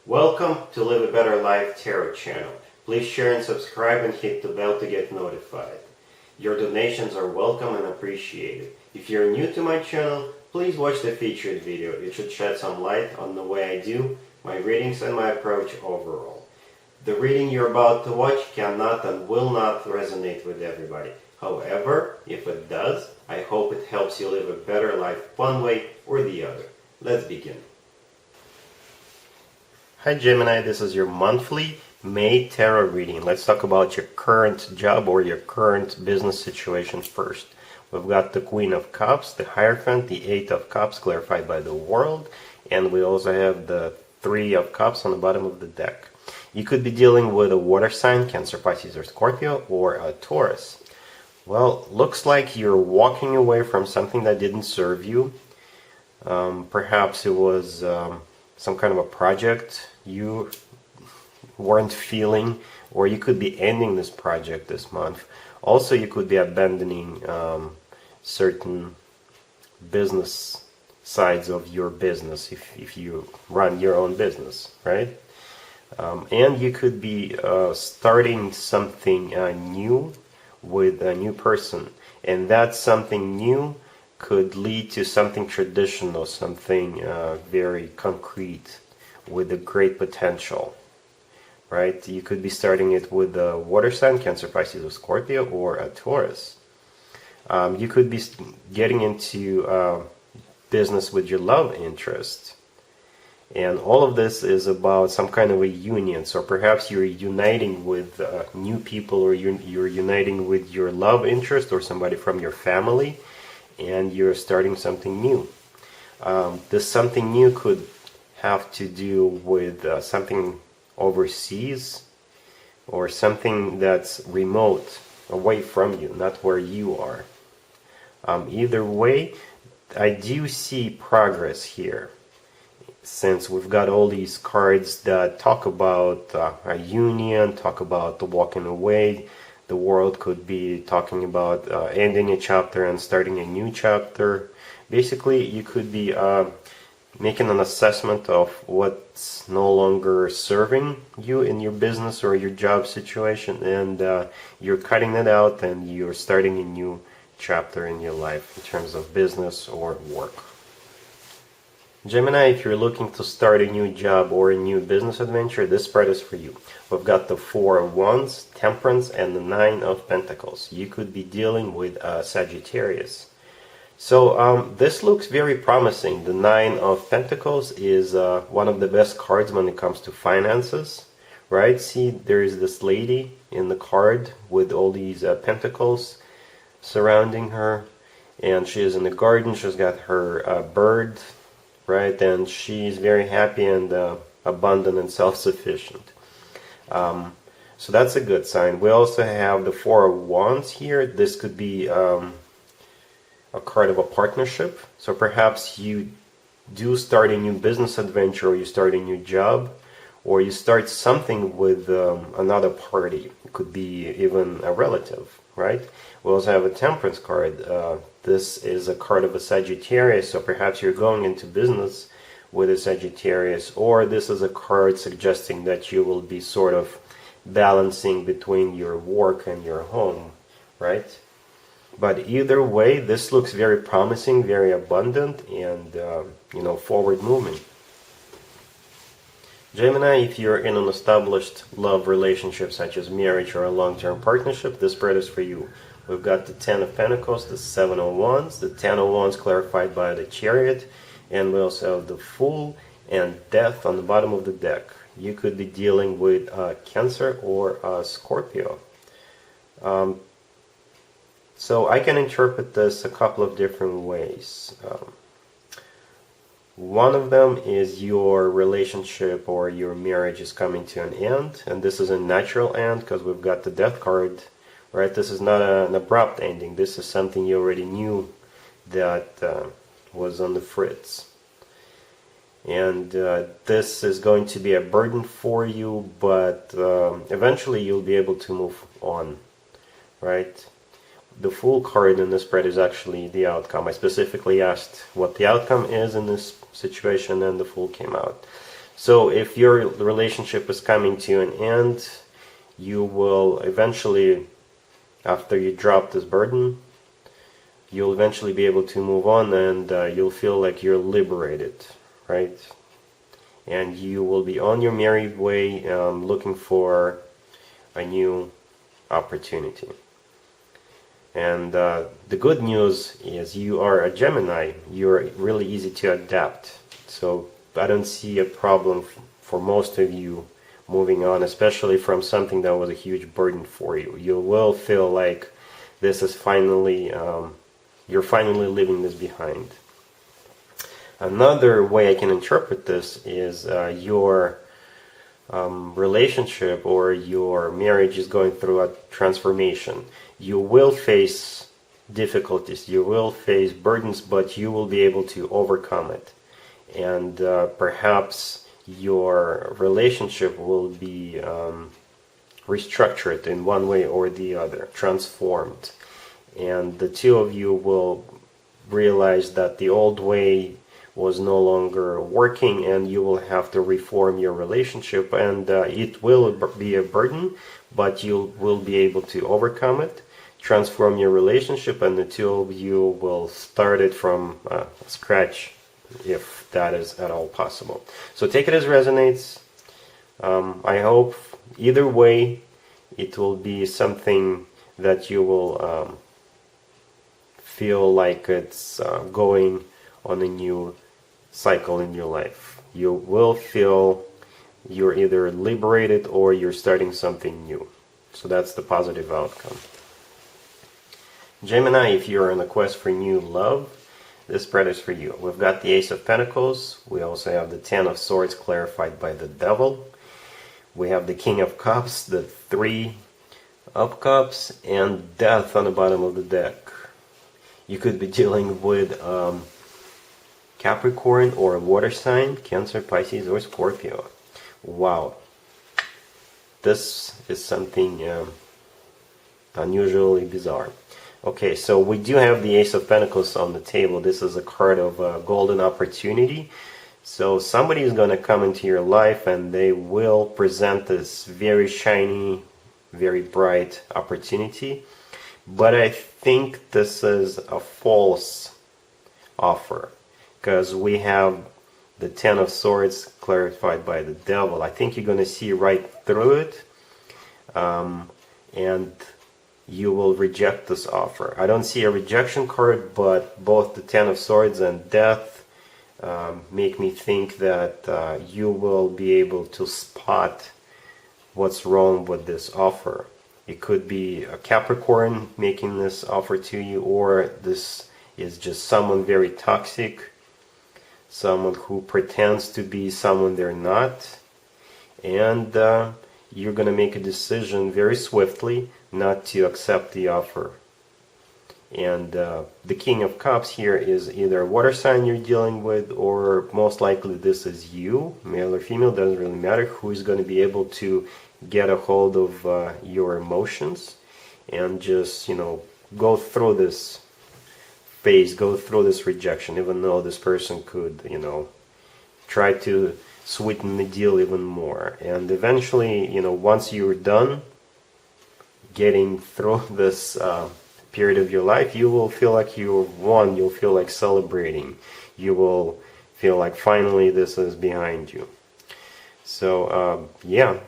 Welcome to Live a Better Life Tarot channel. Please share and subscribe and hit the bell to get notified. Your donations are welcome and appreciated. If you're new to my channel, please watch the featured video. It should shed some light on the way I do my readings and my approach overall. The reading you're about to watch cannot and will not resonate with everybody. However, if it does, I hope it helps you live a better life one way or the other. Let's begin. Hi Gemini, this is your monthly May tarot reading. Let's talk about your current job or your current business situation first. We've got the Queen of Cups, the Hierophant, the Eight of Cups clarified by the World, and we also have the Three of Cups on the bottom of the deck. You could be dealing with a water sign, Cancer, Pisces, or Scorpio, or a Taurus. Well, looks like you're walking away from something that didn't serve you. Perhaps it was some kind of a project you weren't feeling, or you could be ending this project this month. Also, you could be abandoning certain business sides of your business if you run your own business, right? And you could be starting something new with a new person, and that something new could lead to something traditional, something very concrete with a great potential, right? You could be starting it with a water sign, Cancer, Pisces, or Scorpio, or a Taurus. You could be getting into business with your love interest. And all of this is about some kind of a union. So perhaps you're uniting with new people, or you're uniting with your love interest or somebody from your family, and you're starting something new. This something new could have to do with something overseas, or something that's remote, away from you, not where you are. Either way, I do see progress here, since we've got all these cards that talk about a union, talk about the walking away. The World could be talking about ending a chapter and starting a new chapter. Basically, you could be making an assessment of what's no longer serving you in your business or your job situation, and you're cutting it out and you're starting a new chapter in your life in terms of business or work. Gemini, if you're looking to start a new job or a new business adventure, this spread is for you. We've got the Four of Wands, Temperance, and the Nine of Pentacles. You could be dealing with Sagittarius. So this looks very promising. The Nine of Pentacles is one of the best cards when it comes to finances, right? See, there is this lady in the card with all these pentacles surrounding her, and she is in the garden. She's got her bird, right? And she's very happy and abundant and self-sufficient. So that's a good sign. We also have the Four of Wands here. This could be a card of a partnership. So perhaps you do start a new business adventure, or you start a new job, or you start something with another party. It could be even a relative, right? We also have a Temperance card. This is a card of a Sagittarius, so perhaps you're going into business with a Sagittarius, or this is a card suggesting that you will be sort of balancing between your work and your home, right? But either way, this looks very promising, very abundant, and forward moving. Gemini, if you're in an established love relationship such as marriage or a long-term partnership, this spread is for you. We've got the Ten of Pentacles, the Seven of Wands, the Ten of Wands clarified by the Chariot, and we also have the Fool and Death on the bottom of the deck. You could be dealing with Cancer or Scorpio. So I can interpret this a couple of different ways. One of them is your relationship or your marriage is coming to an end, and this is a natural end because we've got the Death card, right? This is not an abrupt ending. This is something you already knew that was on the fritz. And this is going to be a burden for you, but eventually you'll be able to move on, right? The Fool card in this spread is actually the outcome. I specifically asked what the outcome is in this situation, and the Fool came out. So if your relationship is coming to an end, you will eventually, after you drop this burden, you'll eventually be able to move on, and you'll feel like you're liberated, right? And you will be on your merry way, looking for a new opportunity. And the good news is you are a Gemini. You're really easy to adapt. So I don't see a problem for most of you moving on, especially from something that was a huge burden for you. You will feel like this is finally, you're finally leaving this behind. Another way I can interpret this is your relationship or your marriage is going through a transformation. You will face difficulties, you will face burdens, but you will be able to overcome it. And perhaps your relationship will be restructured in one way or the other, transformed. And the two of you will realize that the old way was no longer working, and you will have to reform your relationship, and it will be a burden, but you will be able to overcome it, transform your relationship, and the two of you will start it from scratch, if that is at all possible. So take it as resonates. I hope either way it will be something that you will feel like it's going on a new cycle in your life. You will feel you're either liberated or you're starting something new. So that's the positive outcome. Gemini, if you're on a quest for new love, this spread is for you. We've got the Ace of Pentacles. We also have the Ten of Swords clarified by the Devil. We have the King of Cups, the Three of Cups, and Death on the bottom of the deck. You could be dealing with Capricorn or a water sign, Cancer, Pisces, or Scorpio. Wow. This is something unusually bizarre. Okay, so we do have the Ace of Pentacles on the table. This is a card of golden opportunity. So somebody is going to come into your life and they will present this very shiny, very bright opportunity. But I think this is a false offer, because we have the Ten of Swords clarified by the Devil. I think you're going to see right through it, and you will reject this offer. I don't see a rejection card, but both the Ten of Swords and Death make me think that you will be able to spot what's wrong with this offer. It could be a Capricorn making this offer to you, or this is just someone very toxic, someone who pretends to be someone they're not, and you're going to make a decision very swiftly not to accept the offer. And the King of Cups here is either a water sign you're dealing with, or most likely this is you, male or female, doesn't really matter, who is going to be able to get a hold of your emotions and just, go through this phase, go through this rejection, even though this person could, try to sweeten the deal even more. And eventually, once you're done getting through this period of your life, you will feel like you've won. You'll feel like celebrating. You will feel like finally this is behind you. So, yeah.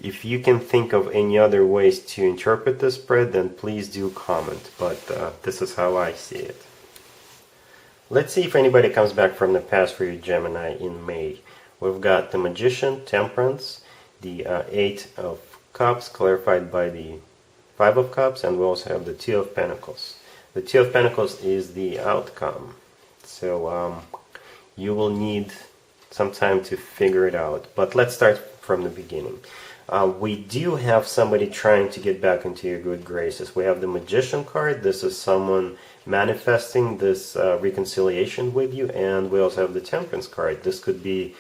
If you can think of any other ways to interpret this spread, then please do comment. But this is how I see it. Let's see if anybody comes back from the past for you, Gemini, in May. We've got the Magician, Temperance, the Eight of Cups, clarified by the Five of Cups, and we also have the Two of Pentacles. The Two of Pentacles is the outcome. So you will need some time to figure it out. But let's start from the beginning. We do have somebody trying to get back into your good graces. We have the Magician card. This is someone manifesting this reconciliation with you. And we also have the Temperance card. This could be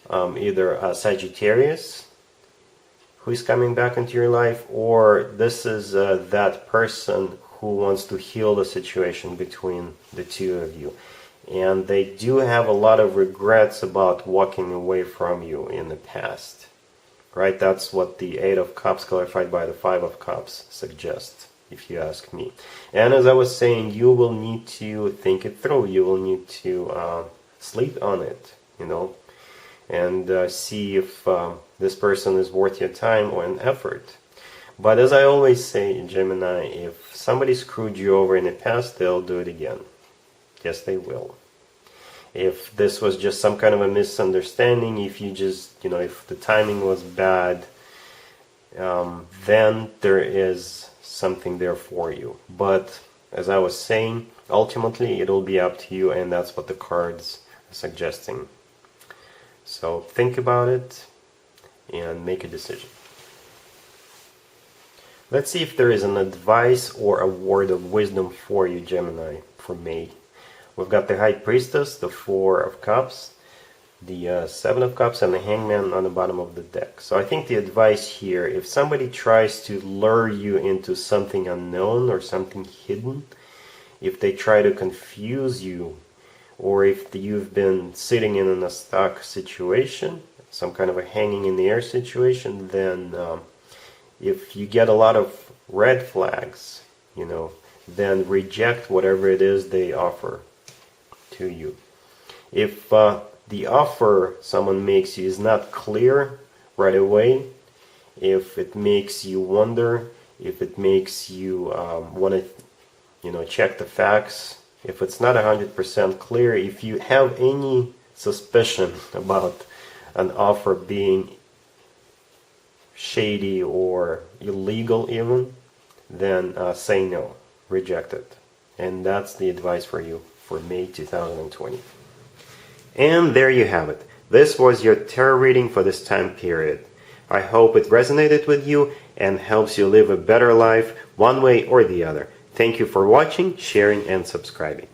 either a Sagittarius who is coming back into your life, or this is that person who wants to heal the situation between the two of you. and they do have a lot of regrets about walking away from you in the past. Right? That's what the Eight of Cups clarified by the Five of Cups suggests, if you ask me. And as I was saying, you will need to think it through. You will need to sleep on it, and see if this person is worth your time or an effort. But as I always say, Gemini, if somebody screwed you over in the past, they'll do it again. Yes, they will. If this was just some kind of a misunderstanding, if you just, if the timing was bad, then there is something there for you. But as I was saying, ultimately it'll be up to you, and that's what the cards are suggesting. So think about it and make a decision. Let's see if there is an advice or a word of wisdom for you, Gemini, for May. We've got the High Priestess, the Four of Cups, the Seven of Cups, and the Hangman on the bottom of the deck. So I think the advice here, if somebody tries to lure you into something unknown or something hidden, if they try to confuse you, or if you've been sitting in a stuck situation, some kind of a hanging in the air situation, then if you get a lot of red flags, then reject whatever it is they offer to you. If the offer someone makes you is not clear right away, if it makes you wonder, if it makes you want to check the facts, if it's not 100% clear, if you have any suspicion about an offer being shady or illegal even, then say no, reject it. And that's the advice for you for May 2020. And there you have it. This was your tarot reading for this time period. I hope it resonated with you and helps you live a better life one way or the other. Thank you for watching, sharing, and subscribing.